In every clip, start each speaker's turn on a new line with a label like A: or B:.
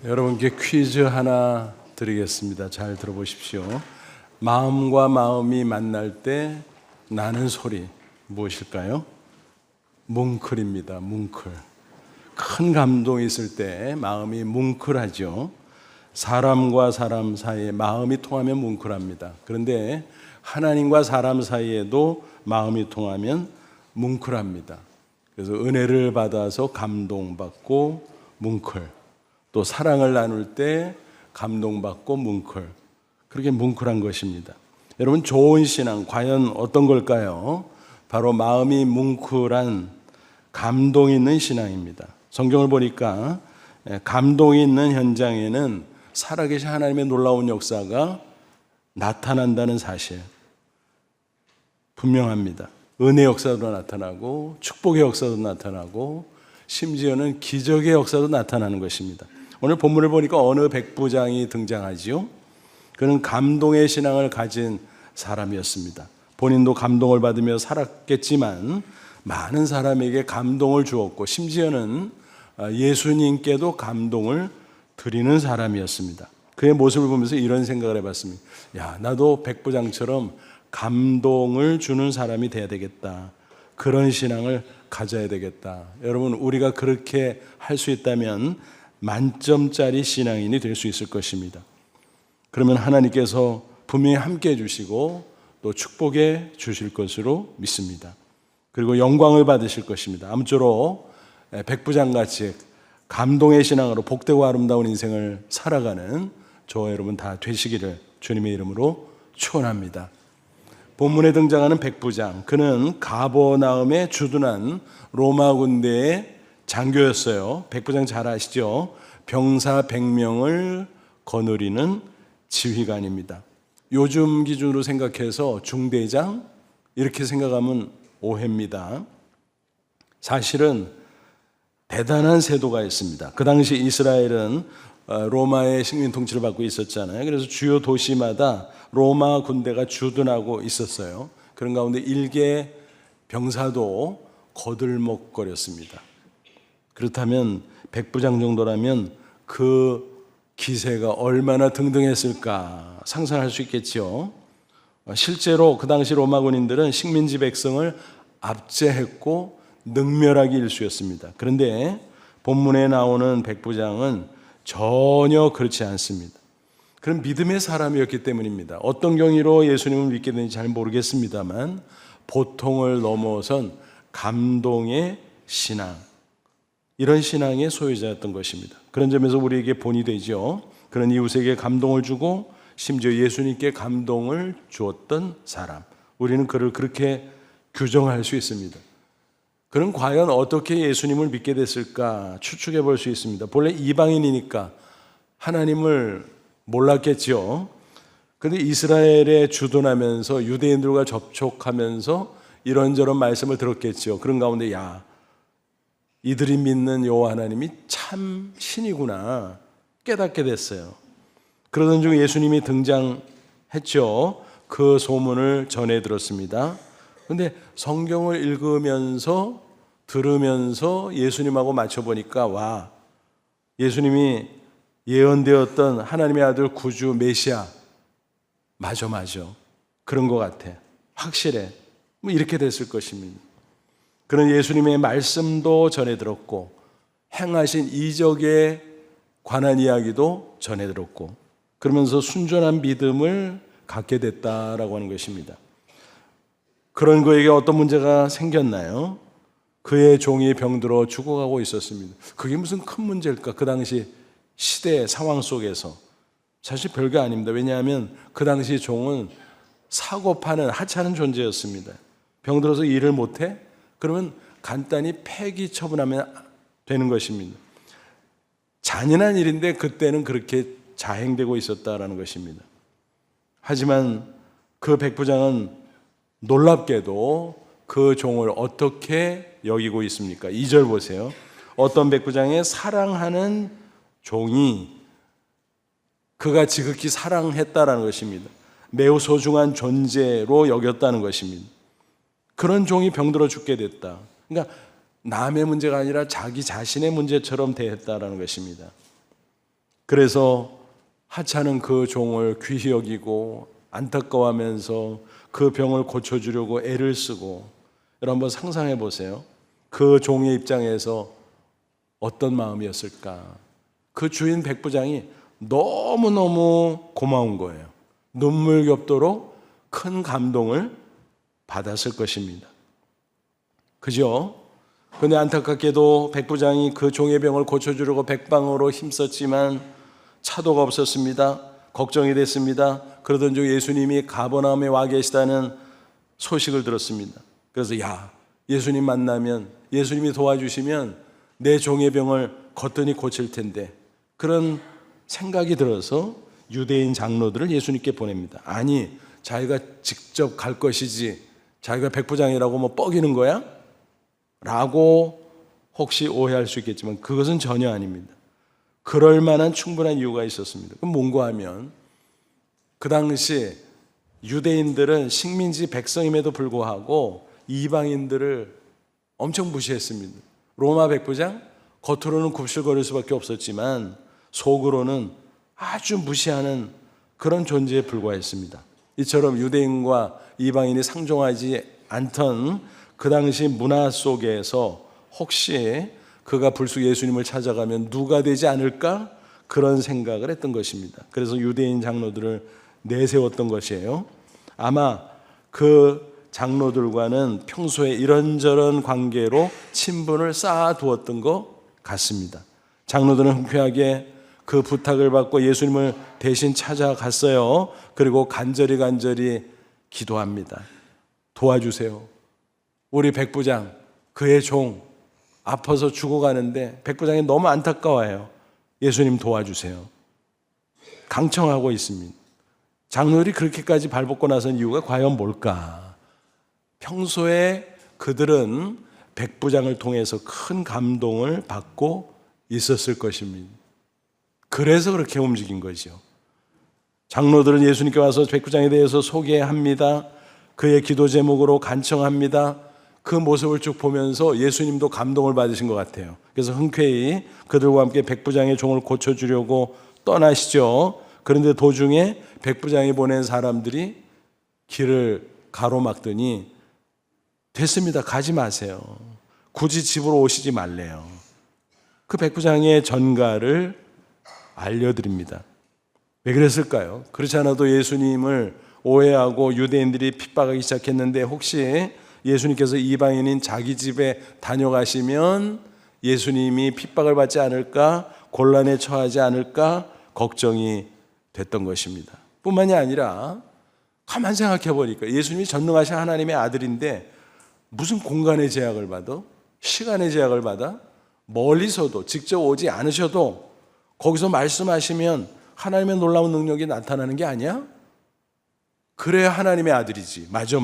A: 여러분께 퀴즈 하나 드리겠습니다. 잘 들어보십시오. 마음과 마음이 만날 때 나는 소리 무엇일까요? 뭉클입니다. 뭉클. 큰 감동이 있을 때 마음이 뭉클하죠. 사람과 사람 사이에 마음이 통하면 뭉클합니다. 그런데 하나님과 사람 사이에도 마음이 통하면 뭉클합니다. 그래서 은혜를 받아서 감동받고 뭉클, 또 사랑을 나눌 때 감동받고 뭉클, 그렇게 뭉클한 것입니다. 여러분, 좋은 신앙 과연 어떤 걸까요? 바로 마음이 뭉클한 감동이 있는 신앙입니다. 성경을 보니까 감동이 있는 현장에는 살아계신 하나님의 놀라운 역사가 나타난다는 사실 분명합니다. 은혜 역사도 나타나고 축복의 역사도 나타나고 심지어는 기적의 역사도 나타나는 것입니다. 오늘 본문을 보니까 어느 백부장이 등장하지요. 그는 감동의 신앙을 가진 사람이었습니다. 본인도 감동을 받으며 살았겠지만 많은 사람에게 감동을 주었고 심지어는 예수님께도 감동을 드리는 사람이었습니다. 그의 모습을 보면서 이런 생각을 해봤습니다. 나도 백부장처럼 감동을 주는 사람이 돼야 되겠다. 그런 신앙을 가져야 되겠다. 여러분, 우리가 그렇게 할 수 있다면 만점짜리 신앙인이 될 수 있을 것입니다. 그러면 하나님께서 분명히 함께 해주시고 또 축복해 주실 것으로 믿습니다. 그리고 영광을 받으실 것입니다. 아무쪼록 백부장같이 감동의 신앙으로 복되고 아름다운 인생을 살아가는 저와 여러분 다 되시기를 주님의 이름으로 축원합니다. 본문에 등장하는 백부장, 그는 가버나움에 주둔한 로마 군대의 장교였어요. 백부장 잘 아시죠? 병사 100명을 거느리는 지휘관입니다. 요즘 기준으로 생각해서 중대장 이렇게 생각하면 오해입니다. 사실은 대단한 세도가 있습니다. 그 당시 이스라엘은 로마의 식민 통치를 받고 있었잖아요. 그래서 주요 도시마다 로마 군대가 주둔하고 있었어요. 그런 가운데 일개 병사도 거들먹거렸습니다. 그렇다면 백부장 정도라면 그 기세가 얼마나 등등했을까 상상할 수 있겠죠. 실제로 그 당시 로마 군인들은 식민지 백성을 압제했고 능멸하기 일쑤였습니다. 그런데 본문에 나오는 백부장은 전혀 그렇지 않습니다. 그런 믿음의 사람이었기 때문입니다. 어떤 경위로 예수님을 믿게 되는지 잘 모르겠습니다만 보통을 넘어선 감동의 신앙, 이런 신앙의 소유자였던 것입니다. 그런 점에서 우리에게 본이 되죠. 그런 이웃에게 감동을 주고 심지어 예수님께 감동을 주었던 사람, 우리는 그를 그렇게 규정할 수 있습니다. 그는 과연 어떻게 예수님을 믿게 됐을까 추측해 볼 수 있습니다. 본래 이방인이니까 하나님을 몰랐겠지요. 그런데 이스라엘에 주둔하면서 유대인들과 접촉하면서 이런저런 말씀을 들었겠지요. 그런 가운데 이들이 믿는 여호와 하나님이 참 신이구나 깨닫게 됐어요. 그러던 중 예수님이 등장했죠. 그 소문을 전해 들었습니다. 그런데 성경을 읽으면서 들으면서 예수님하고 맞춰보니까 예수님이 예언되었던 하나님의 아들 구주 메시아 맞아 그런 것 같아, 확실해, 이렇게 됐을 것입니다. 그런 예수님의 말씀도 전해 들었고 행하신 이적에 관한 이야기도 전해 들었고 그러면서 순전한 믿음을 갖게 됐다라고 하는 것입니다. 그런 그에게 어떤 문제가 생겼나요? 그의 종이 병들어 죽어가고 있었습니다. 그게 무슨 큰 문제일까? 그 당시 시대 상황 속에서 사실 별거 아닙니다. 왜냐하면 그 당시 종은 사고 파는 하찮은 존재였습니다. 병들어서 일을 못해? 그러면 간단히 폐기 처분하면 되는 것입니다. 잔인한 일인데 그때는 그렇게 자행되고 있었다라는 것입니다. 하지만 그 백부장은 놀랍게도 그 종을 어떻게 여기고 있습니까? 2절 보세요. 어떤 백부장의 사랑하는 종이 그가 지극히 사랑했다라는 것입니다. 매우 소중한 존재로 여겼다는 것입니다. 그런 종이 병들어 죽게 됐다. 그러니까 남의 문제가 아니라 자기 자신의 문제처럼 대했다라는 것입니다. 그래서 하찮은 그 종을 귀히 여기고 안타까워하면서 그 병을 고쳐주려고 애를 쓰고, 여러분 한번 상상해 보세요. 그 종의 입장에서 어떤 마음이었을까? 그 주인 백부장이 너무너무 고마운 거예요. 눈물겹도록 큰 감동을 받았을 것입니다. 그죠? 그런데 안타깝게도 백부장이 그 종의 병을 고쳐주려고 백방으로 힘썼지만 차도가 없었습니다. 걱정이 됐습니다. 그러던 중 예수님이 가버나움에 와 계시다는 소식을 들었습니다. 그래서 야, 예수님 만나면, 예수님이 도와주시면 내 종의 병을 거뜬히 고칠 텐데, 그런 생각이 들어서 유대인 장로들을 예수님께 보냅니다. 아니, 자기가 직접 갈 것이지 자기가 백부장이라고 뭐 뻐기는 거야? 라고 혹시 오해할 수 있겠지만 그것은 전혀 아닙니다. 그럴 만한 충분한 이유가 있었습니다. 그럼 뭔가 하면, 그 당시 유대인들은 식민지 백성임에도 불구하고 이방인들을 엄청 무시했습니다. 로마 백부장, 겉으로는 굽실거릴 수밖에 없었지만 속으로는 아주 무시하는 그런 존재에 불과했습니다. 이처럼 유대인과 이방인이 상종하지 않던 그 당시 문화 속에서 혹시 그가 불쑥 예수님을 찾아가면 누가 되지 않을까? 그런 생각을 했던 것입니다. 그래서 유대인 장로들을 내세웠던 것이에요. 아마 그 장로들과는 평소에 이런저런 관계로 친분을 쌓아두었던 것 같습니다. 장로들은 흔쾌하게 그 부탁을 받고 예수님을 대신 찾아갔어요. 그리고 간절히 기도합니다. 도와주세요. 우리 백부장, 그의 종 아파서 죽어가는데 백부장이 너무 안타까워해요. 예수님 도와주세요. 강청하고 있습니다. 장로들이 그렇게까지 발벗고 나선 이유가 과연 뭘까? 평소에 그들은 백부장을 통해서 큰 감동을 받고 있었을 것입니다. 그래서 그렇게 움직인 거죠. 장로들은 예수님께 와서 백부장에 대해서 소개합니다. 그의 기도 제목으로 간청합니다. 그 모습을 쭉 보면서 예수님도 감동을 받으신 것 같아요. 그래서 흔쾌히 그들과 함께 백부장의 종을 고쳐주려고 떠나시죠. 그런데 도중에 백부장이 보낸 사람들이 길을 가로막더니 됐습니다. 가지 마세요. 굳이 집으로 오시지 말래요. 그 백부장의 전가를 알려드립니다. 왜 그랬을까요? 그렇지 않아도 예수님을 오해하고 유대인들이 핍박하기 시작했는데 혹시 예수님께서 이방인인 자기 집에 다녀가시면 예수님이 핍박을 받지 않을까, 곤란에 처하지 않을까 걱정이 됐던 것입니다. 뿐만이 아니라 가만 생각해 보니까 예수님이 전능하신 하나님의 아들인데 무슨 공간의 제약을 받아? 시간의 제약을 받아? 멀리서도 직접 오지 않으셔도 거기서 말씀하시면 하나님의 놀라운 능력이 나타나는 게 아니야? 그래야 하나님의 아들이지. 맞아.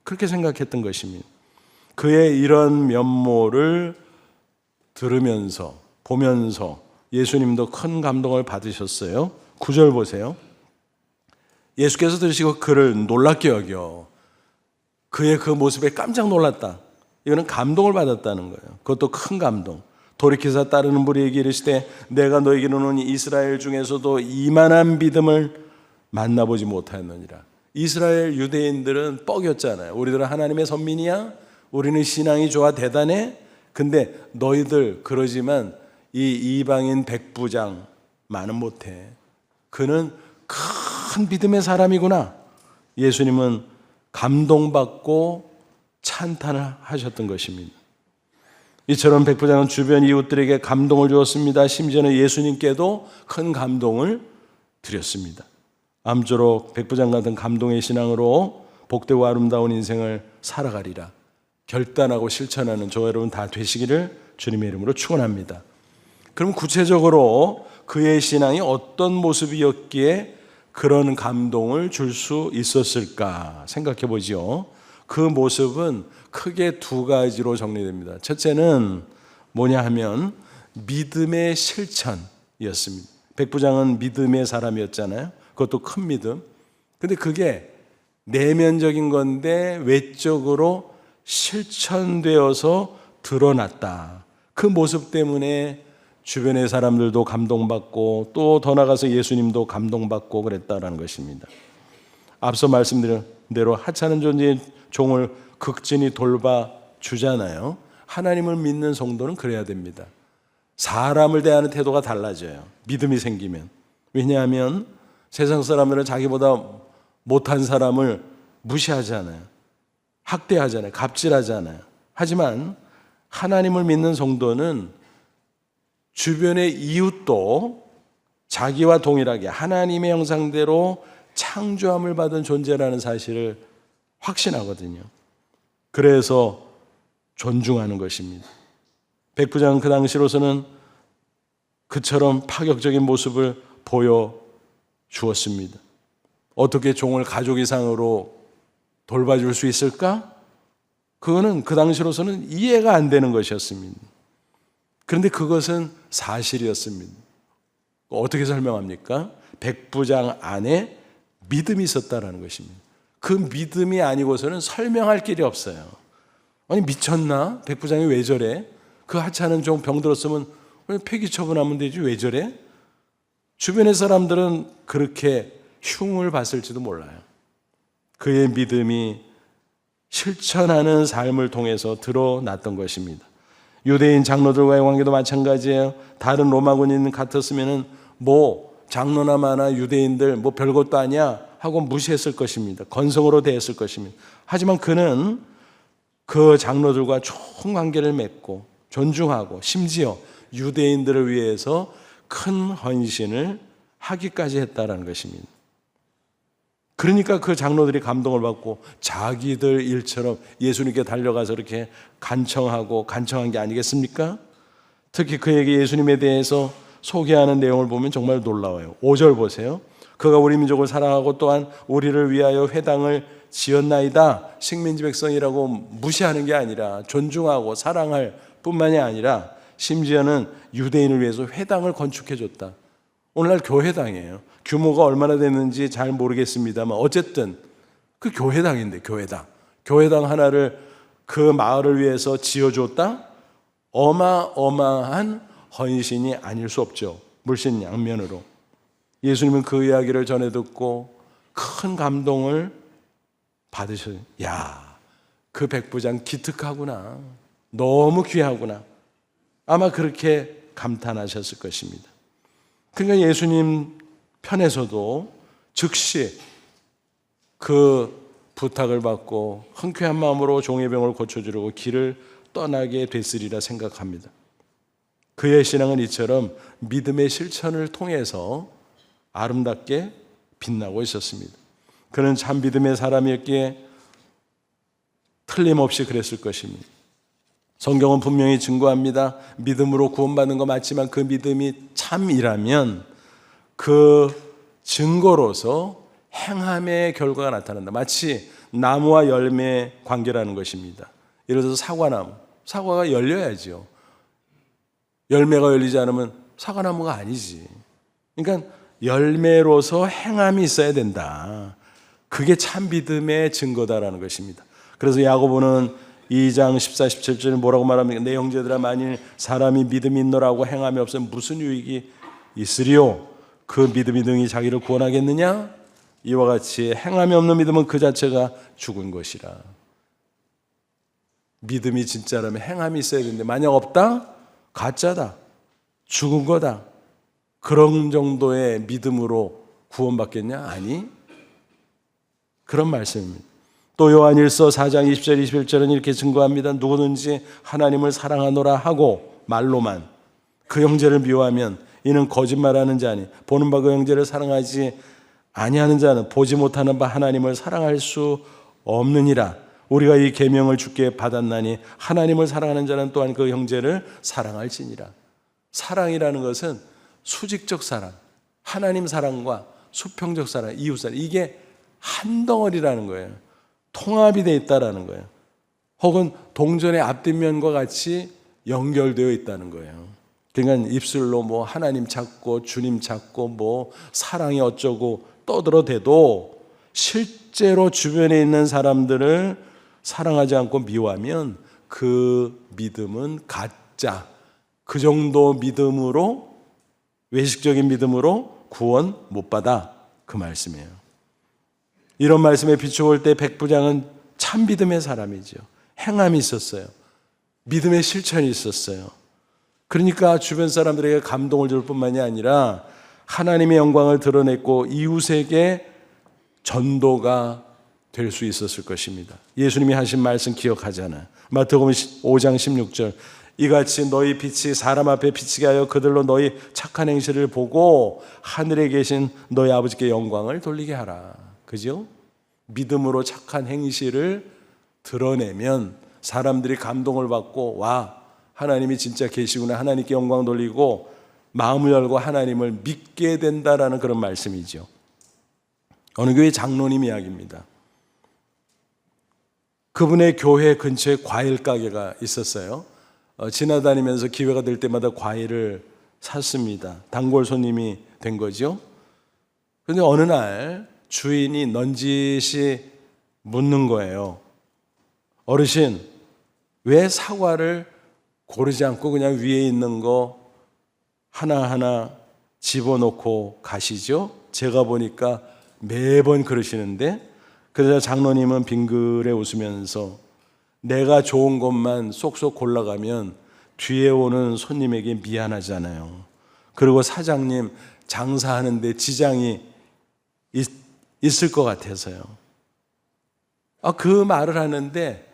A: 그렇게 생각했던 것입니다. 그의 이런 면모를 들으면서 보면서 예수님도 큰 감동을 받으셨어요. 9절 보세요. 예수께서 들으시고 그를 놀랍게 여겨 그의 그 모습에 깜짝 놀랐다. 이거는 감동을 받았다는 거예요. 그것도 큰 감동. 돌이켜서 따르는 무리에게 이르시되 내가 너에게 이르노니 이스라엘 중에서도 이만한 믿음을 만나보지 못하였느니라. 이스라엘 유대인들은 뻑이었잖아요. 우리들은 하나님의 선민이야. 우리는 신앙이 좋아 대단해. 근데 너희들 그러지만 이 이방인 백부장만은 못해. 그는 큰 믿음의 사람이구나. 예수님은 감동받고 찬탄을 하셨던 것입니다. 이처럼 백부장은 주변 이웃들에게 감동을 주었습니다. 심지어는 예수님께도 큰 감동을 드렸습니다. 아무쪼록 백부장 같은 감동의 신앙으로 복되고 아름다운 인생을 살아가리라 결단하고 실천하는 저와 여러분 다 되시기를 주님의 이름으로 축원합니다. 그럼 구체적으로 그의 신앙이 어떤 모습이었기에 그런 감동을 줄 수 있었을까 생각해 보죠. 그 모습은 크게 두 가지로 정리됩니다. 첫째는 뭐냐 하면 믿음의 실천이었습니다. 백부장은 믿음의 사람이었잖아요. 그것도 큰 믿음. 근데 그게 내면적인 건데 외적으로 실천되어서 드러났다. 그 모습 때문에 주변의 사람들도 감동받고 또 더 나아가서 예수님도 감동받고 그랬다라는 것입니다. 앞서 말씀드린 대로 하찮은 존재의 종을 극진히 돌봐주잖아요. 하나님을 믿는 성도는 그래야 됩니다. 사람을 대하는 태도가 달라져요. 믿음이 생기면. 왜냐하면 세상 사람들은 자기보다 못한 사람을 무시하잖아요. 학대하잖아요. 갑질하잖아요. 하지만 하나님을 믿는 성도는 주변의 이웃도 자기와 동일하게 하나님의 형상대로 창조함을 받은 존재라는 사실을 확신하거든요. 그래서 존중하는 것입니다. 백부장은 그 당시로서는 그처럼 파격적인 모습을 보여주었습니다. 어떻게 종을 가족 이상으로 돌봐줄 수 있을까? 그거는 그 당시로서는 이해가 안 되는 것이었습니다. 그런데 그것은 사실이었습니다. 어떻게 설명합니까? 백부장 안에 믿음이 있었다는 것입니다. 그 믿음이 아니고서는 설명할 길이 없어요. 아니 미쳤나? 백부장이 왜 저래? 그 하찮은 종 병들었으면 폐기 처분하면 되지 왜 저래? 주변의 사람들은 그렇게 흉을 봤을지도 몰라요. 그의 믿음이 실천하는 삶을 통해서 드러났던 것입니다. 유대인 장로들과의 관계도 마찬가지예요. 다른 로마 군인 같았으면 장로나 마나 유대인들 별것도 아니야 하고 무시했을 것입니다. 건성으로 대했을 것입니다. 하지만 그는 그 장로들과 좋은 관계를 맺고 존중하고 심지어 유대인들을 위해서 큰 헌신을 하기까지 했다는 것입니다. 그러니까 그 장로들이 감동을 받고 자기들 일처럼 예수님께 달려가서 이렇게 간청한 게 아니겠습니까? 특히 그에게 예수님에 대해서 소개하는 내용을 보면 정말 놀라워요. 5절 보세요. 그가 우리 민족을 사랑하고 또한 우리를 위하여 회당을 지었나이다. 식민지 백성이라고 무시하는 게 아니라 존중하고 사랑할 뿐만이 아니라 심지어는 유대인을 위해서 회당을 건축해 줬다. 오늘날 교회당이에요. 규모가 얼마나 됐는지 잘 모르겠습니다만 어쨌든 그 교회당인데 교회당 하나를 그 마을을 위해서 지어줬다? 어마어마한 헌신이 아닐 수 없죠. 물신양면으로. 예수님은 그 이야기를 전해 듣고 큰 감동을 받으셔요. 그 백부장 기특하구나. 너무 귀하구나. 아마 그렇게 감탄하셨을 것입니다. 그러니까 예수님 편에서도 즉시 그 부탁을 받고 흔쾌한 마음으로 종의 병을 고쳐주려고 길을 떠나게 됐으리라 생각합니다. 그의 신앙은 이처럼 믿음의 실천을 통해서 아름답게 빛나고 있었습니다. 그는 참 믿음의 사람이었기에 틀림없이 그랬을 것입니다. 성경은 분명히 증거합니다. 믿음으로 구원받는 거 맞지만 그 믿음이 참이라면 그 증거로서 행함의 결과가 나타난다. 마치 나무와 열매의 관계라는 것입니다. 예를 들어서 사과가 열려야죠. 열매가 열리지 않으면 사과나무가 아니지. 그러니까 열매로서 행함이 있어야 된다. 그게 참 믿음의 증거다라는 것입니다. 그래서 야고보는 2장 14, 17절에 뭐라고 말합니까? 내 형제들아 만일 사람이 믿음이 있노라고 행함이 없으면 무슨 유익이 있으리요? 그 믿음이 능히 자기를 구원하겠느냐? 이와 같이 행함이 없는 믿음은 그 자체가 죽은 것이라. 믿음이 진짜라면 행함이 있어야 되는데 만약 없다? 가짜다. 죽은 거다. 그런 정도의 믿음으로 구원받겠냐? 아니. 그런 말씀입니다. 또 요한일서 4장 20절 21절은 이렇게 증거합니다. 누구든지 하나님을 사랑하노라 하고 말로만 그 형제를 미워하면 이는 거짓말하는 자니 보는 바 그 형제를 사랑하지 아니하는 자는 보지 못하는 바 하나님을 사랑할 수 없느니라. 우리가 이 계명을 주께 받았나니 하나님을 사랑하는 자는 또한 그 형제를 사랑할지니라. 사랑이라는 것은 수직적 사랑, 하나님 사랑과 수평적 사랑, 이웃 사랑, 이게 한 덩어리라는 거예요. 통합이 되어 있다라는 거예요. 혹은 동전의 앞뒷면과 같이 연결되어 있다는 거예요. 그러니까 입술로 하나님 찾고 주님 찾고 사랑이 어쩌고 떠들어대도 실제로 주변에 있는 사람들을 사랑하지 않고 미워하면 그 믿음은 가짜, 그 정도 믿음으로, 외식적인 믿음으로 구원 못 받아, 그 말씀이에요. 이런 말씀에 비추어 때 백부장은 참 믿음의 사람이죠. 행함이 있었어요. 믿음의 실천이 있었어요. 그러니까 주변 사람들에게 감동을 줄 뿐만이 아니라 하나님의 영광을 드러냈고 이웃에게 전도가 될 수 있었을 것입니다. 예수님이 하신 말씀 기억하잖아요. 마태복음 5장 16절, 이같이 너희 빛이 사람 앞에 비치게 하여 그들로 너희 착한 행실을 보고 하늘에 계신 너희 아버지께 영광을 돌리게 하라. 그죠? 믿음으로 착한 행실을 드러내면 사람들이 감동을 받고, 와, 하나님이 진짜 계시구나, 하나님께 영광 돌리고 마음을 열고 하나님을 믿게 된다라는 그런 말씀이죠. 어느 교회 장로님 이야기입니다. 그분의 교회 근처에 과일 가게가 있었어요. 지나다니면서 기회가 될 때마다 과일을 샀습니다. 단골 손님이 된 거죠. 그런데 어느 날 주인이 넌지시 묻는 거예요. 어르신, 왜 사과를 고르지 않고 그냥 위에 있는 거 하나하나 집어넣고 가시죠? 제가 보니까 매번 그러시는데. 그래서 장로님은 빙그레 웃으면서, 내가 좋은 것만 쏙쏙 골라가면 뒤에 오는 손님에게 미안하잖아요. 그리고 사장님 장사하는데 지장이 있을 것 같아서요. 그 말을 하는데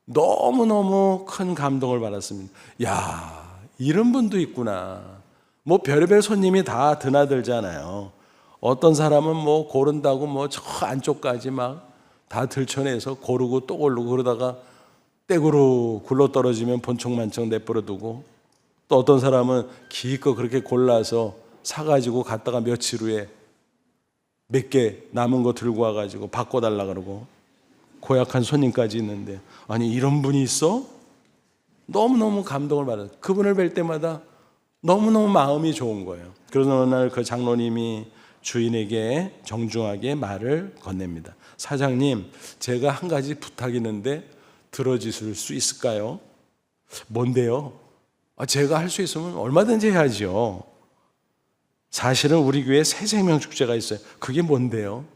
A: 너무너무 큰 감동을 받았습니다. 야, 이런 분도 있구나. 뭐 별의별 손님이 다 드나들잖아요. 어떤 사람은 뭐 고른다고 뭐 저 안쪽까지 막 다 들춰내서 고르고 또 고르고, 그러다가 떼구르 굴러 떨어지면 본청만청 내버려 두고, 또 어떤 사람은 기껏 그렇게 골라서 사가지고 갔다가 며칠 후에 몇 개 남은 거 들고 와가지고 바꿔달라 그러고, 고약한 손님까지 있는데, 아니 이런 분이 있어? 너무너무 감동을 받아요. 그분을 뵐 때마다 너무너무 마음이 좋은 거예요. 그러던 어느 날 그 장로님이 주인에게 정중하게 말을 건넵니다. 사장님, 제가 한 가지 부탁이 있는데 들어주실 수 있을까요? 뭔데요? 제가 할 수 있으면 얼마든지 해야죠. 사실은 우리 교회에 새 생명 축제가 있어요. 그게 뭔데요?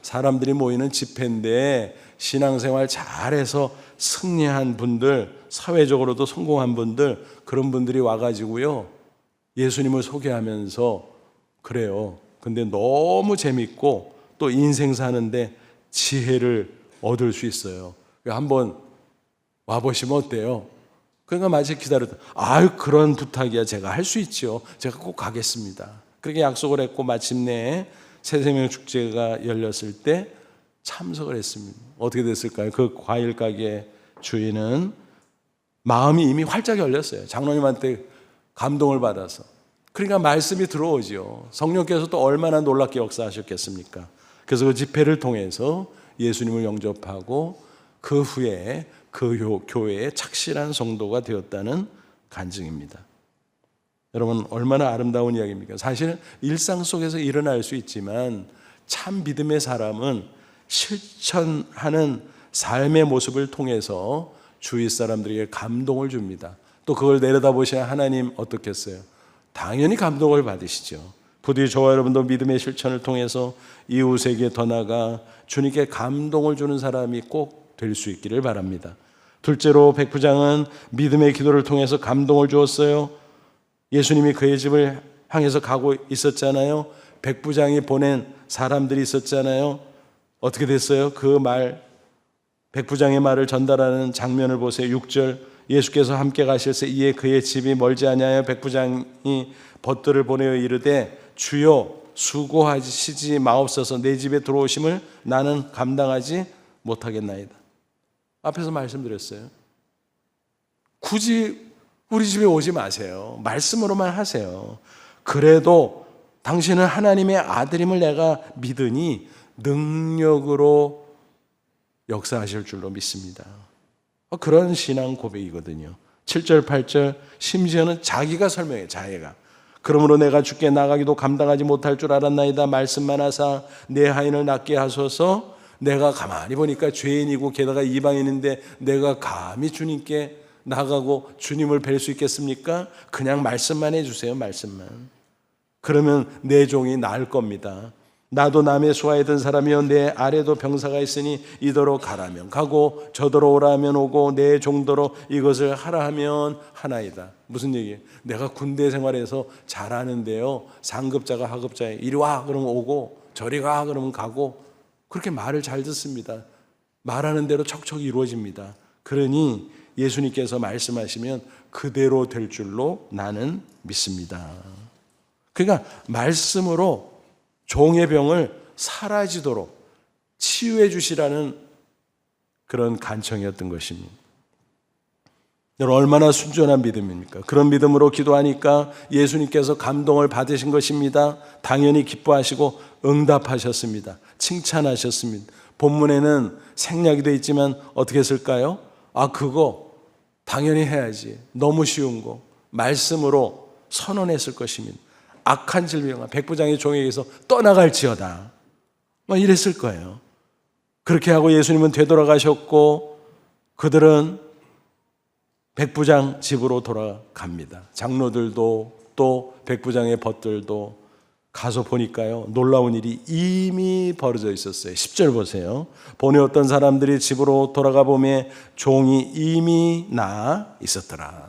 A: 사람들이 모이는 집회인데 신앙생활 잘해서 승리한 분들, 사회적으로도 성공한 분들, 그런 분들이 와가지고요, 예수님을 소개하면서 그래요. 근데 너무 재밌고 또 인생 사는데 지혜를 얻을 수 있어요. 한번 와보시면 어때요? 그러니까 마치 기다렸다. 그런 부탁이야. 제가 할 수 있죠. 제가 꼭 가겠습니다. 그렇게 약속을 했고 마침내 새생명 축제가 열렸을 때 참석을 했습니다. 어떻게 됐을까요? 그 과일 가게 주인은 마음이 이미 활짝 열렸어요. 장로님한테 감동을 받아서. 그러니까 말씀이 들어오죠. 성령께서 또 얼마나 놀랍게 역사하셨겠습니까? 그래서 그 집회를 통해서 예수님을 영접하고 그 후에 그 교회의 착실한 성도가 되었다는 간증입니다. 여러분, 얼마나 아름다운 이야기입니까? 사실은 일상 속에서 일어날 수 있지만 참 믿음의 사람은 실천하는 삶의 모습을 통해서 주위 사람들에게 감동을 줍니다. 또 그걸 내려다보시는 하나님 어떻겠어요? 당연히 감동을 받으시죠. 부디 저와 여러분도 믿음의 실천을 통해서 이웃에게 더 나아가 주님께 감동을 주는 사람이 꼭 될 수 있기를 바랍니다. 둘째로 백부장은 믿음의 기도를 통해서 감동을 주었어요. 예수님이 그의 집을 향해서 가고 있었잖아요. 백부장이 보낸 사람들이 있었잖아요. 어떻게 됐어요? 백부장의 말을 전달하는 장면을 보세요. 6절, 예수께서 함께 가실새 이에 그의 집이 멀지 아니하여 백부장이 벗들을 보내어 이르되 주여 수고하시지 마옵소서. 내 집에 들어오심을 나는 감당하지 못하겠나이다. 앞에서 말씀드렸어요. 굳이 우리 집에 오지 마세요. 말씀으로만 하세요. 그래도 당신은 하나님의 아들임을 내가 믿으니 능력으로 역사하실 줄로 믿습니다. 그런 신앙 고백이거든요. 7절, 8절, 심지어는 자기가 설명해요. 자기가. 그러므로 내가 주께 나가기도 감당하지 못할 줄 알았나이다. 말씀만 하사 내 하인을 낫게 하소서. 내가 가만히 보니까 죄인이고 게다가 이방인인데 내가 감히 주님께 나가고 주님을 뵐 수 있겠습니까? 그냥 말씀만 해주세요. 말씀만. 그러면 내 종이 나을 겁니다. 나도 남의 수하에 든 사람이여 내 아래도 병사가 있으니 이더러 가라면 가고 저더러 오라면 오고 내 종더러 이것을 하라 하면 하나이다. 무슨 얘기예요? 내가 군대 생활에서 잘하는데요, 상급자가 하급자에 이리 와 그러면 오고 저리 가 그러면 가고, 그렇게 말을 잘 듣습니다. 말하는 대로 척척 이루어집니다. 그러니 예수님께서 말씀하시면 그대로 될 줄로 나는 믿습니다. 그러니까 말씀으로 종의 병을 사라지도록 치유해 주시라는 그런 간청이었던 것입니다. 여러분, 얼마나 순전한 믿음입니까? 그런 믿음으로 기도하니까 예수님께서 감동을 받으신 것입니다. 당연히 기뻐하시고 응답하셨습니다. 칭찬하셨습니다. 본문에는 생략이 되어 있지만 어떻게 했을까요? 그거 당연히 해야지. 너무 쉬운 거. 말씀으로 선언했을 것입니다. 악한 질병아 백부장의 종에게서 떠나갈지어다. 이랬을 거예요. 그렇게 하고 예수님은 되돌아가셨고 그들은 백부장 집으로 돌아갑니다. 장로들도 또 백부장의 벗들도 가서 보니까요, 놀라운 일이 이미 벌어져 있었어요. 10절 보세요. 보내 어떤 사람들이 집으로 돌아가 보매 종이 이미 나아 있었더라.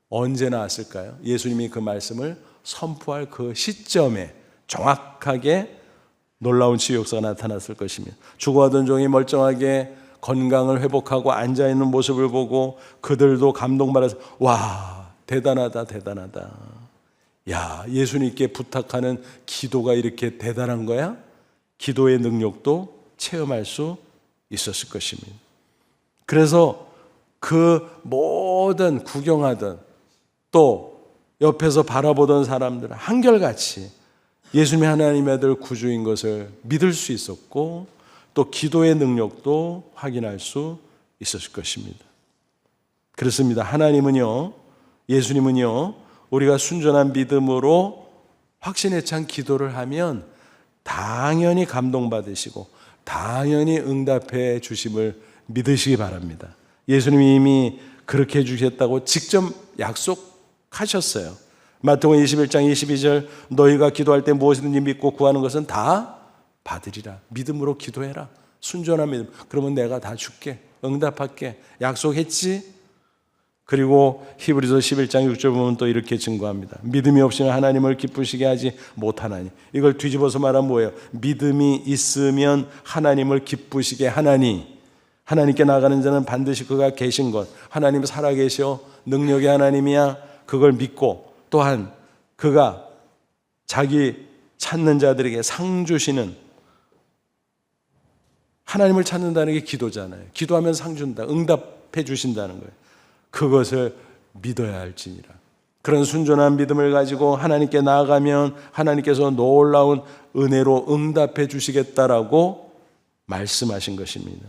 A: 언제 나았을까요? 예수님이 그 말씀을 선포할 그 시점에 정확하게 놀라운 치유 역사가 나타났을 것입니다. 죽어가던 종이 멀쩡하게 건강을 회복하고 앉아있는 모습을 보고 그들도 감동받아서 와, 대단하다 대단하다. 야, 예수님께 부탁하는 기도가 이렇게 대단한 거야? 기도의 능력도 체험할 수 있었을 것입니다. 그래서 그 모든 구경하던 또 옆에서 바라보던 사람들은 한결같이 예수님이 하나님의 아들 구주인 것을 믿을 수 있었고 또 기도의 능력도 확인할 수 있었을 것입니다. 그렇습니다. 하나님은요, 예수님은요, 우리가 순전한 믿음으로 확신에 찬 기도를 하면 당연히 감동받으시고 당연히 응답해 주심을 믿으시기 바랍니다. 예수님이 이미 그렇게 해주셨다고 직접 약속하셨어요. 마태복음 21장 22절 너희가 기도할 때 무엇이든지 믿고 구하는 것은 다 받으리라. 믿음으로 기도해라. 순전한 믿음. 그러면 내가 다 줄게. 응답할게. 약속했지? 그리고 히브리서 11장 6절 보면 또 이렇게 증거합니다. 믿음이 없이는 하나님을 기쁘시게 하지 못하나니. 이걸 뒤집어서 말하면 뭐예요? 믿음이 있으면 하나님을 기쁘시게 하나니. 하나님께 나가는 자는 반드시 그가 계신 것, 하나님 살아계셔 능력의 하나님이야, 그걸 믿고 또한 그가 자기 찾는 자들에게 상 주시는, 하나님을 찾는다는 게 기도잖아요. 기도하면 상 준다, 응답해 주신다는 거예요. 그것을 믿어야 할지니라. 그런 순전한 믿음을 가지고 하나님께 나아가면 하나님께서 놀라운 은혜로 응답해 주시겠다라고 말씀하신 것입니다.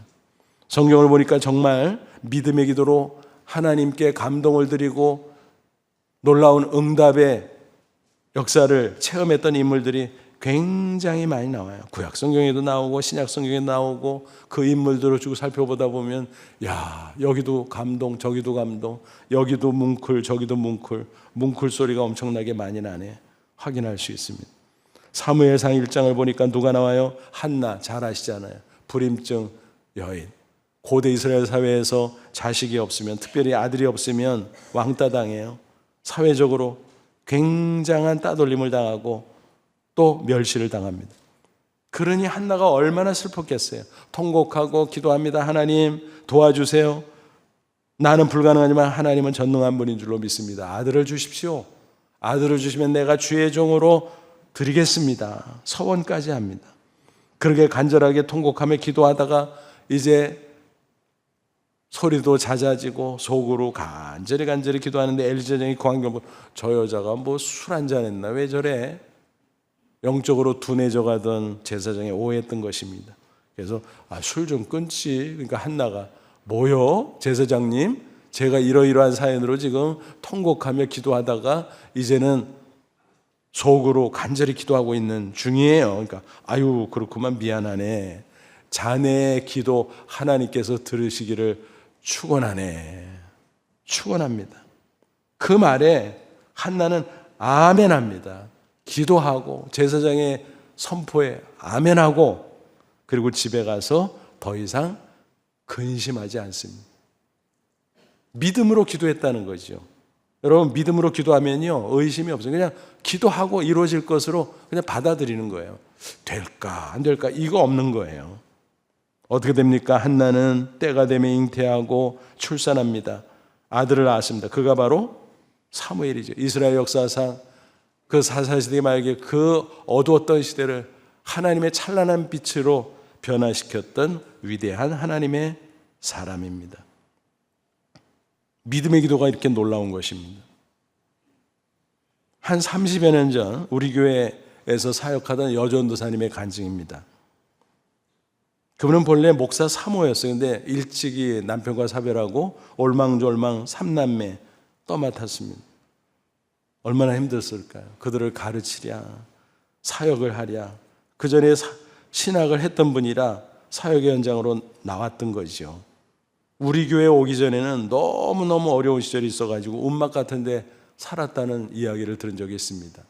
A: 성경을 보니까 정말 믿음의 기도로 하나님께 감동을 드리고 놀라운 응답의 역사를 체험했던 인물들이 굉장히 많이 나와요. 구약 성경에도 나오고 신약 성경에도 나오고 그 인물들을 쭉 살펴보다 보면 야, 여기도 감동, 저기도 감동, 여기도 뭉클, 저기도 뭉클, 뭉클 소리가 엄청나게 많이 나네. 확인할 수 있습니다. 사무엘상 1장을 보니까 누가 나와요? 한나, 잘 아시잖아요. 불임증 여인. 고대 이스라엘 사회에서 자식이 없으면, 특별히 아들이 없으면 왕따 당해요. 사회적으로 굉장한 따돌림을 당하고 또 멸시를 당합니다. 그러니 한나가 얼마나 슬펐겠어요. 통곡하고 기도합니다. 하나님 도와주세요. 나는 불가능하지만 하나님은 전능한 분인 줄로 믿습니다. 아들을 주십시오. 아들을 주시면 내가 주의 종으로 드리겠습니다. 서원까지 합니다. 그렇게 간절하게 통곡하며 기도하다가 이제 소리도 잦아지고 속으로 간절히 기도하는데 엘리사장이 그 광경을 보고 저 여자가 뭐 술 한잔 했나 왜 저래? 영적으로 둔해져 가던 제사장이 오해했던 것입니다. 그래서 술 좀 끊지. 그러니까 한나가 뭐요? 제사장님, 제가 이러이러한 사연으로 지금 통곡하며 기도하다가 이제는 속으로 간절히 기도하고 있는 중이에요. 그러니까 아유 그렇구만, 미안하네. 자네의 기도 하나님께서 들으시기를 축원하네. 축원합니다. 그 말에 한나는 아멘합니다. 기도하고 제사장의 선포에 아멘하고 그리고 집에 가서 더 이상 근심하지 않습니다. 믿음으로 기도했다는 거죠. 여러분, 믿음으로 기도하면요 의심이 없어요. 그냥 기도하고 이루어질 것으로 그냥 받아들이는 거예요. 될까 안 될까 이거 없는 거예요. 어떻게 됩니까? 한나는 때가 되면 잉태하고 출산합니다. 아들을 낳았습니다. 그가 바로 사무엘이죠. 이스라엘 역사상 그 사사시대 말기에 그 어두웠던 시대를 하나님의 찬란한 빛으로 변화시켰던 위대한 하나님의 사람입니다. 믿음의 기도가 이렇게 놀라운 것입니다. 한 30여 년 전 우리 교회에서 사역하던 여전도사님의 간증입니다. 그분은 본래 목사 3호였어요. 근데 일찍이 남편과 사별하고 올망졸망 3남매 떠맡았습니다. 얼마나 힘들었을까요? 그들을 가르치랴, 사역을 하랴. 그 전에 신학을 했던 분이라 사역의 현장으로 나왔던 거죠. 우리 교회에 오기 전에는 너무너무 어려운 시절이 있어가지고 움막 같은데 살았다는 이야기를 들은 적이 있습니다.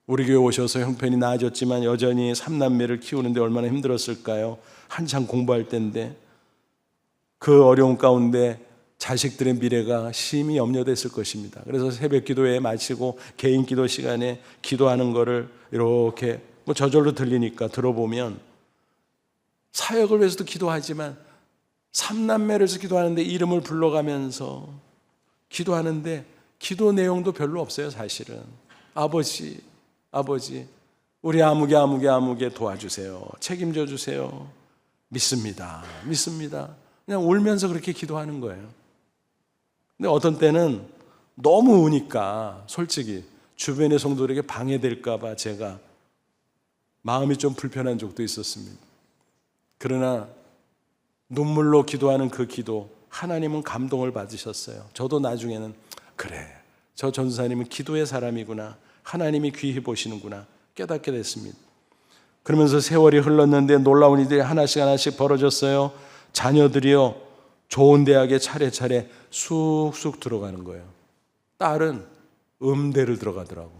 A: 우리 교회 오셔서 형편이 나아졌지만 여전히 3남매를 키우는데 얼마나 힘들었을까요? 한창 공부할 때인데 그 어려운 가운데 자식들의 미래가 심히 염려됐을 것입니다. 그래서 새벽 기도회 마치고 개인 기도 시간에 기도하는 거를 이렇게 저절로 들리니까 들어보면 사역을 위해서도 기도하지만 3남매를 위해서 기도하는데 이름을 불러가면서 기도하는데 기도 내용도 별로 없어요. 사실은 아버지 우리 아무개 도와주세요. 책임져 주세요. 믿습니다. 그냥 울면서 그렇게 기도하는 거예요. 근데 어떤 때는 너무 우니까 솔직히 주변의 성도들에게 방해될까 봐 제가 마음이 좀 불편한 적도 있었습니다. 그러나 눈물로 기도하는 그 기도 하나님은 감동을 받으셨어요. 저도 나중에는 그래, 저 전도사님은 기도의 사람이구나, 하나님이 귀히 보시는구나 깨닫게 됐습니다. 그러면서 세월이 흘렀는데 놀라운 일들이 하나씩 벌어졌어요. 자녀들이요 좋은 대학에 차례차례 쑥쑥 들어가는 거예요. 딸은 음대를 들어가더라고.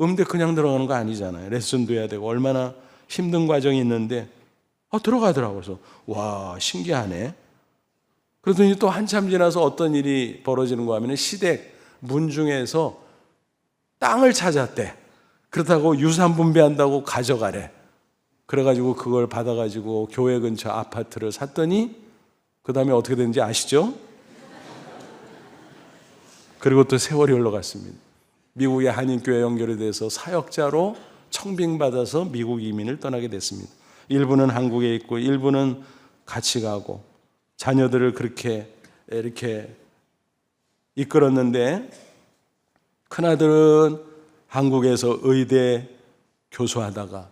A: 음대 그냥 들어가는 거 아니잖아요. 레슨도 해야 되고 얼마나 힘든 과정이 있는데 들어가더라고요. 그래서 와, 신기하네. 그러더니 또 한참 지나서 어떤 일이 벌어지는가 하면 시댁 문중에서 땅을 찾았대. 그렇다고 유산 분배한다고 가져가래. 그래가지고 그걸 받아가지고 교회 근처 아파트를 샀더니 그 다음에 어떻게 됐는지 아시죠? 그리고 또 세월이 흘러갔습니다. 미국의 한인교회 연결이 돼서 사역자로 청빙받아서 미국 이민을 떠나게 됐습니다. 일부는 한국에 있고 일부는 같이 가고 자녀들을 그렇게 이렇게 이끌었는데 큰아들은 한국에서 의대 교수하다가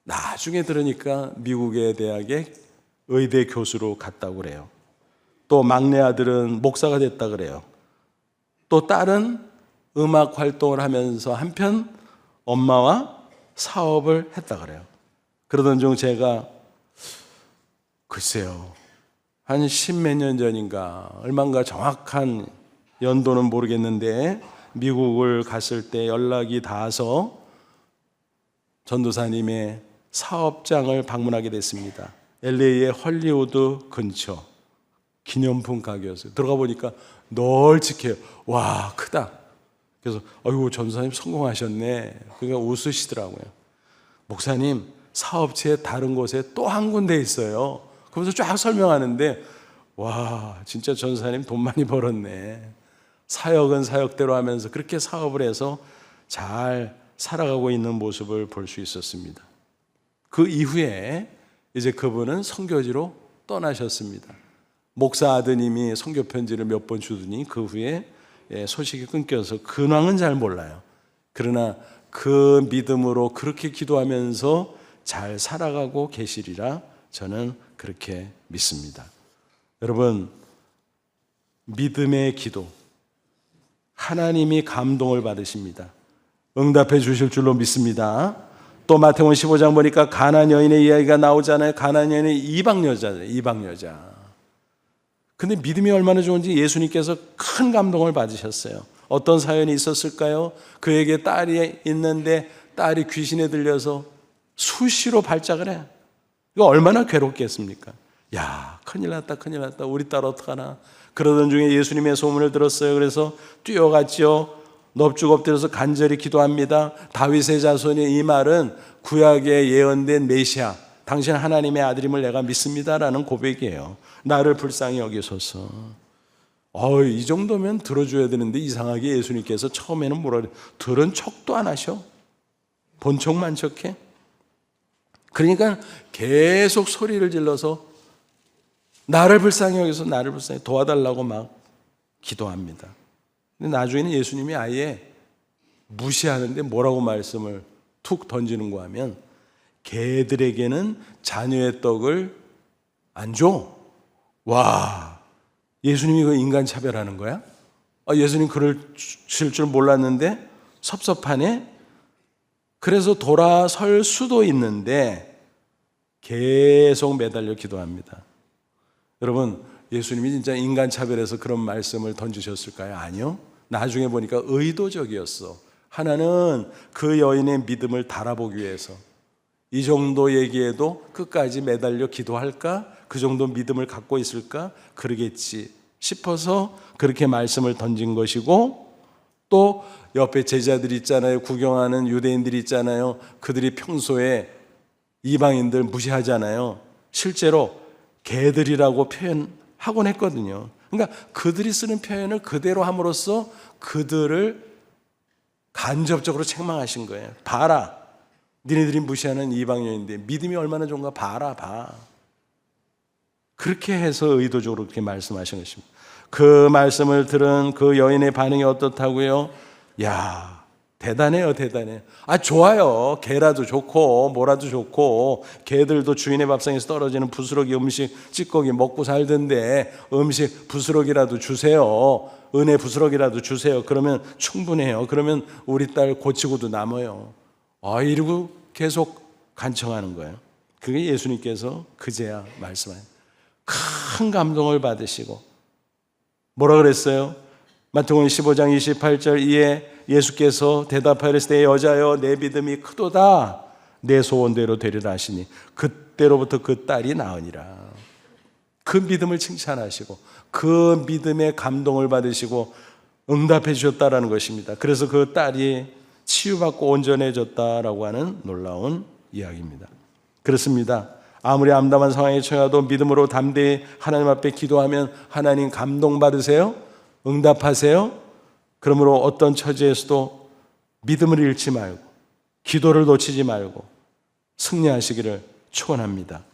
A: 나중에 들으니까 미국의 대학에 의대 교수로 갔다고 그래요. 또 막내 아들은 목사가 됐다 그래요. 또 딸은 음악 활동을 하면서 한편 엄마와 사업을 했다 그래요. 그러던 중 제가 글쎄요 한 10몇 년 전인가 얼마인가 정확한 연도는 모르겠는데 미국을 갔을 때 연락이 닿아서 전도사님의 사업장을 방문하게 됐습니다. LA의 헐리우드 근처 기념품 가게였어요. 들어가 보니까 널찍해요. 와, 크다. 그래서 아이고 전도사님 성공하셨네. 그러니까 웃으시더라고요. 목사님 사업체 다른 곳에 또 한 군데 있어요. 그러면서 쫙 설명하는데 와, 진짜 전도사님 돈 많이 벌었네. 사역은 사역대로 하면서 그렇게 사업을 해서 잘 살아가고 있는 모습을 볼 수 있었습니다. 그 이후에 이제 그분은 선교지로 떠나셨습니다. 목사 아드님이 선교 편지를 몇 번 주더니 그 후에 소식이 끊겨서 근황은 잘 몰라요. 그러나 그 믿음으로 그렇게 기도하면서 잘 살아가고 계시리라 저는 그렇게 믿습니다. 여러분, 믿음의 기도 하나님이 감동을 받으십니다. 응답해 주실 줄로 믿습니다. 또 마태복음 15장 보니까 가나안 여인의 이야기가 나오잖아요. 가나안 여인은 이방 여자잖아요. 이방 여자. 근데 믿음이 얼마나 좋은지 예수님께서 큰 감동을 받으셨어요. 어떤 사연이 있었을까요? 그에게 딸이 있는데 딸이 귀신에 들려서 수시로 발작을 해. 이거 얼마나 괴롭겠습니까? 야, 큰일 났다, 큰일 났다. 우리 딸 어떡하나. 그러던 중에 예수님의 소문을 들었어요. 그래서 뛰어갔죠. 넙죽 엎드려서 간절히 기도합니다. 다윗의 자손이, 이 말은 구약에 예언된 메시아, 당신 하나님의 아들임을 내가 믿습니다라는 고백이에요. 나를 불쌍히 여기소서. 이 정도면 들어줘야 되는데 이상하게 예수님께서 처음에는 뭐라 그래요? 들은 척도 안 하셔. 본 척만 척해. 그러니까 계속 소리를 질러서 나를 불쌍히 여기서 나를 불쌍히 도와달라고 막 기도합니다. 근데 나중에는 예수님이 아예 무시하는데 뭐라고 말씀을 툭 던지는 거 하면 개들에게는 자녀의 떡을 안 줘. 와, 예수님이 그 인간 차별하는 거야? 예수님 그러실 줄 몰랐는데 섭섭하네? 그래서 돌아설 수도 있는데 계속 매달려 기도합니다. 여러분, 예수님이 진짜 인간 차별해서 그런 말씀을 던지셨을까요? 아니요. 나중에 보니까 의도적이었어. 하나는 그 여인의 믿음을 달아보기 위해서 이 정도 얘기해도 끝까지 매달려 기도할까? 그 정도 믿음을 갖고 있을까? 그러겠지 싶어서 그렇게 말씀을 던진 것이고, 또 옆에 제자들이 있잖아요. 구경하는 유대인들이 있잖아요. 그들이 평소에 이방인들 무시하잖아요. 실제로 개들이라고 표현하곤 했거든요. 그러니까 그들이 쓰는 표현을 그대로 함으로써 그들을 간접적으로 책망하신 거예요. 봐라, 니네들이 무시하는 이방인인데 믿음이 얼마나 좋은가 봐라, 봐. 그렇게 해서 의도적으로 그렇게 말씀하신 것입니다. 그 말씀을 들은 그 여인의 반응이 어떻다고요? 야, 대단해요, 대단해. 좋아요. 개라도 좋고 뭐라도 좋고, 개들도 주인의 밥상에서 떨어지는 부스러기 음식 찌꺼기 먹고 살던데 음식 부스러기라도 주세요. 은혜 부스러기라도 주세요. 그러면 충분해요. 그러면 우리 딸 고치고도 남아요. 이러고 계속 간청하는 거예요. 그게 예수님께서 그제야 말씀하신 큰 감동을 받으시고 뭐라 그랬어요? 마태복음 15장 28절, 이에 예수께서 대답하시되 여자여 내 믿음이 크도다, 내 소원대로 되리라 하시니 그때로부터 그 딸이 나으니라. 그 믿음을 칭찬하시고 그 믿음에 감동을 받으시고 응답해 주셨다라는 것입니다. 그래서 그 딸이 치유받고 온전해졌다라고 하는 놀라운 이야기입니다. 그렇습니다. 아무리 암담한 상황에 처해도 믿음으로 담대히 하나님 앞에 기도하면 하나님 감동받으세요? 응답하세요? 그러므로 어떤 처지에서도 믿음을 잃지 말고 기도를 놓치지 말고 승리하시기를 축원합니다.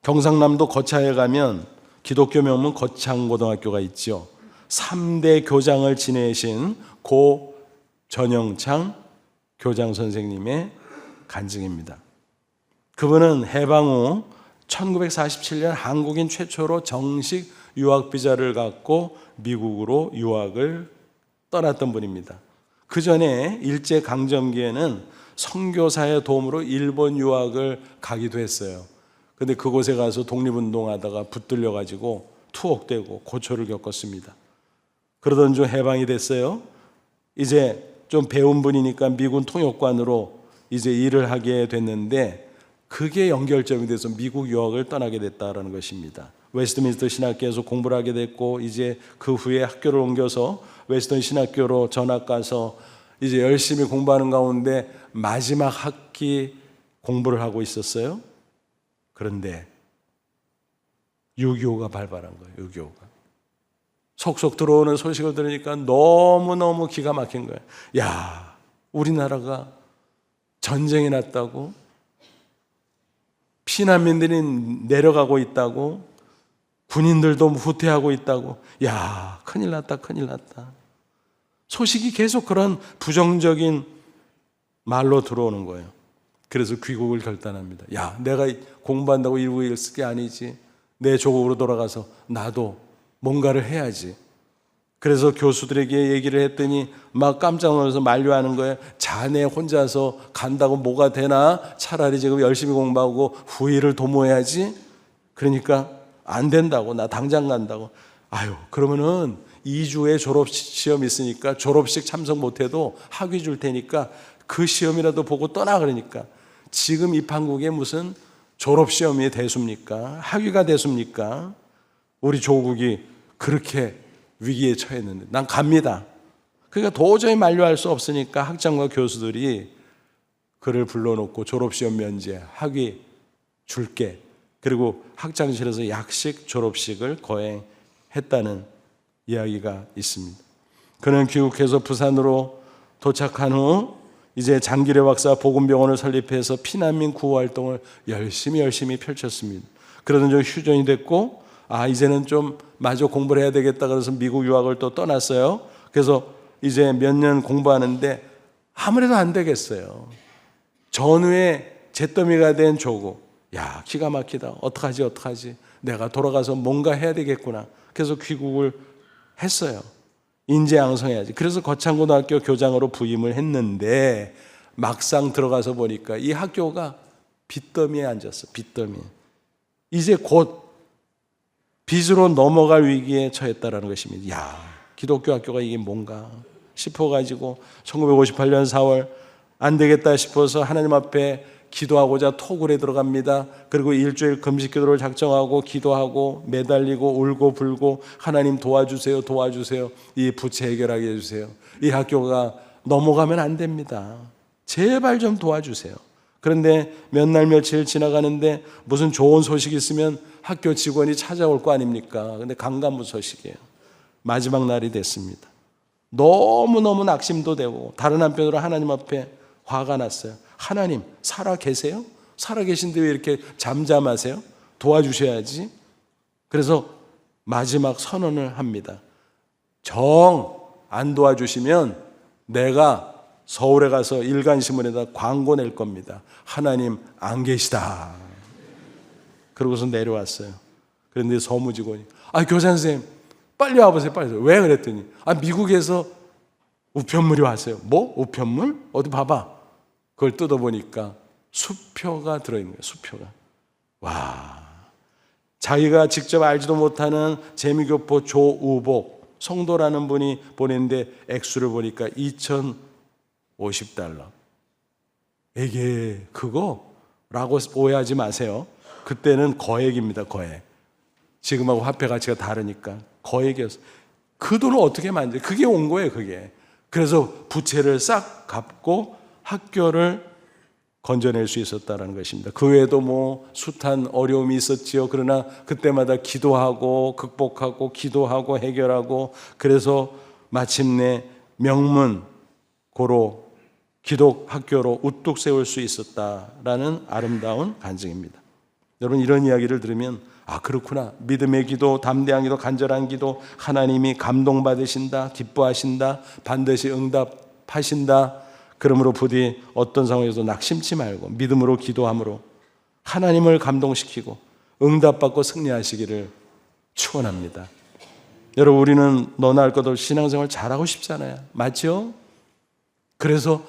A: 경상남도 거차에 가면 기독교 명문 거창고등학교가 있죠. 3대 교장을 지내신 고 전영창 교장 선생님의 간증입니다. 그분은 해방 후 1947년 한국인 최초로 정식 유학 비자를 갖고 미국으로 유학을 떠났던 분입니다. 그 전에 일제강점기에는 선교사의 도움으로 일본 유학을 가기도 했어요. 근데 그곳에 가서 독립운동하다가 붙들려 가지고 투옥되고 고초를 겪었습니다. 그러던 중 해방이 됐어요. 이제 좀 배운 분이니까 미군 통역관으로 이제 일을 하게 됐는데 그게 연결점이 돼서 미국 유학을 떠나게 됐다라는 것입니다. 웨스트민스터 신학교에서 공부를 하게 됐고, 이제 그 후에 학교를 옮겨서 웨스턴 신학교로 전학 가서 이제 열심히 공부하는 가운데 마지막 학기 공부를 하고 있었어요. 그런데 6.25가 발발한 거예요. 6.25가. 속속 들어오는 소식을 들으니까 너무너무 기가 막힌 거예요. 야, 우리나라가 전쟁이 났다고? 피난민들이 내려가고 있다고? 군인들도 후퇴하고 있다고? 야, 큰일 났다, 큰일 났다. 소식이 계속 그런 부정적인 말로 들어오는 거예요. 그래서 귀국을 결단합니다. 야, 내가 공부한다고 일부 있을 게 아니지. 내 조국으로 돌아가서 나도 뭔가를 해야지. 그래서 교수들에게 얘기를 했더니 막 깜짝 놀라서 만류하는 거예요. 자네 혼자서 간다고 뭐가 되나? 차라리 지금 열심히 공부하고 후위를 도모해야지. 그러니까 안 된다고, 나 당장 간다고. 아유, 그러면은 2주에 졸업시험 있으니까 졸업식 참석 못해도 학위 줄 테니까 그 시험이라도 보고 떠나. 그러니까 지금 이 판국에 무슨 졸업시험이 대수입니까? 학위가 대수입니까? 우리 조국이 그렇게 위기에 처했는데 난 갑니다. 그러니까 도저히 만류할 수 없으니까 학장과 교수들이 그를 불러놓고 졸업시험 면제, 학위 줄게. 그리고 학장실에서 약식 졸업식을 거행했다는 이야기가 있습니다. 그는 귀국해서 부산으로 도착한 후 이제 장기래 박사 복음병원을 설립해서 피난민 구호 활동을 열심히 펼쳤습니다. 그러던 중 휴전이 됐고 이제는 좀 마저 공부를 해야 되겠다 그래서 미국 유학을 또 떠났어요. 그래서 이제 몇 년 공부하는데 아무래도 안 되겠어요. 전후에 잿더미가 된 조국. 야, 기가 막히다. 어떡하지? 내가 돌아가서 뭔가 해야 되겠구나. 그래서 귀국을 했어요. 인재양성해야지. 그래서 거창고등학교 교장으로 부임을 했는데 막상 들어가서 보니까 이 학교가 빚더미에 앉았어. 빚더미. 이제 곧 빚으로 넘어갈 위기에 처했다라는 것입니다. 야, 기독교 학교가 이게 뭔가 싶어가지고 1958년 4월 안 되겠다 싶어서 하나님 앞에 기도하고자 토굴에 들어갑니다. 그리고 일주일 금식 기도를 작정하고 기도하고 매달리고 울고 불고 하나님 도와주세요. 이 부채 해결하게 해주세요. 이 학교가 넘어가면 안 됩니다. 제발 좀 도와주세요. 그런데 몇 날 며칠 지나가는데 무슨 좋은 소식이 있으면 학교 직원이 찾아올 거 아닙니까? 근데 강간부 소식이에요. 마지막 날이 됐습니다. 너무너무 낙심도 되고 다른 한편으로 하나님 앞에 화가 났어요. 하나님, 살아 계세요? 살아 계신데 왜 이렇게 잠잠하세요? 도와주셔야지. 그래서 마지막 선언을 합니다. 정 안 도와주시면 내가 서울에 가서 일간신문에다 광고 낼 겁니다. 하나님 안 계시다. 그러고서 내려왔어요. 그런데 서무직원이 교사 선생님 빨리 와보세요. 빨리. 왜 그랬더니 미국에서 우편물이 왔어요. 뭐? 우편물? 어디 봐봐. 그걸 뜯어보니까 수표가 들어있는 거예요. 수표가. 와, 자기가 직접 알지도 못하는 재미교포 조우복 성도라는 분이 보냈는데 액수를 보니까 2,050달러. 이게 그거라고 오해하지 마세요. 그때는 거액입니다. 거액. 지금하고 화폐 가치가 다르니까 거액이었어요. 그 돈을 어떻게 만들어요? 그게 온 거예요. 그게. 그래서 부채를 싹 갚고 학교를 건져낼 수 있었다는 것입니다. 그 외에도 뭐 숱한 어려움이 있었지요. 그러나 그때마다 기도하고 극복하고 기도하고 해결하고 그래서 마침내 명문 고로 기독학교로 우뚝 세울 수 있었다라는 아름다운 간증입니다. 여러분 이런 이야기를 들으면 그렇구나. 믿음의 기도, 담대한 기도, 간절한 기도 하나님이 감동받으신다, 기뻐하신다, 반드시 응답하신다. 그러므로 부디 어떤 상황에서 낙심치 말고 믿음으로 기도함으로 하나님을 감동시키고 응답받고 승리하시기를 축원합니다. 여러분 우리는 너나 할 것 없이 신앙생활 잘하고 싶잖아요. 맞죠? 그래서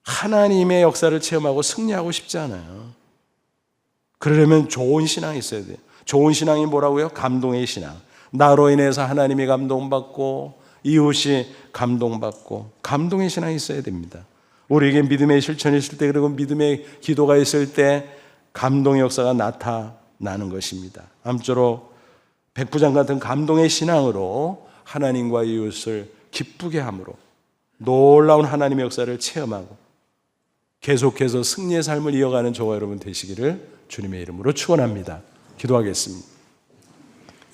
A: 하나님의 역사를 체험하고 승리하고 싶지 않아요. 그러려면 좋은 신앙이 있어야 돼요. 좋은 신앙이 뭐라고요? 감동의 신앙. 나로 인해서 하나님이 감동받고 이웃이 감동받고 감동의 신앙이 있어야 됩니다. 우리에게 믿음의 실천이 있을 때 그리고 믿음의 기도가 있을 때 감동의 역사가 나타나는 것입니다. 아무쪼록 백부장 같은 감동의 신앙으로 하나님과 이웃을 기쁘게 함으로 놀라운 하나님의 역사를 체험하고 계속해서 승리의 삶을 이어가는 저와 여러분 되시기를 주님의 이름으로 축원합니다. 기도하겠습니다.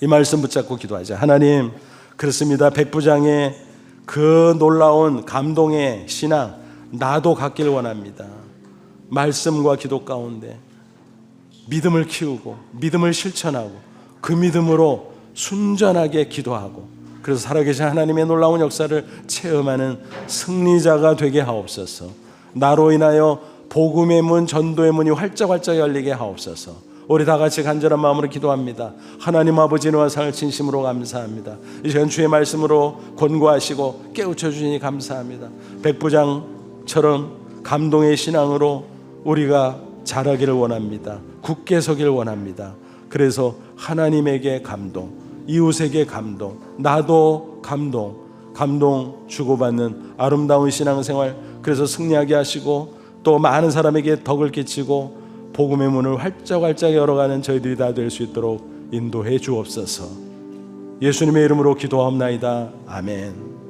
A: 이 말씀 붙잡고 기도하자. 하나님, 그렇습니다. 백부장의 그 놀라운 감동의 신앙 나도 갖길 원합니다. 말씀과 기도 가운데 믿음을 키우고 믿음을 실천하고 그 믿음으로 순전하게 기도하고 그래서 살아계신 하나님의 놀라운 역사를 체험하는 승리자가 되게 하옵소서. 나로 인하여 복음의 문, 전도의 문이 활짝활짝 열리게 하옵소서. 우리 다 같이 간절한 마음으로 기도합니다. 하나님 아버지 은혜와 사랑을 진심으로 감사합니다. 이 시간 주의 말씀으로 권고하시고 깨우쳐 주시니 감사합니다. 백부장처럼 감동의 신앙으로 우리가 자라기를 원합니다. 굳게 서기를 원합니다. 그래서 하나님에게 감동, 이웃에게 감동, 나도 감동 주고받는 아름다운 신앙생활, 그래서 승리하게 하시고 또 많은 사람에게 덕을 끼치고 복음의 문을 활짝활짝 열어가는 저희들이 다 될 수 있도록 인도해 주옵소서. 예수님의 이름으로 기도하옵나이다. 아멘.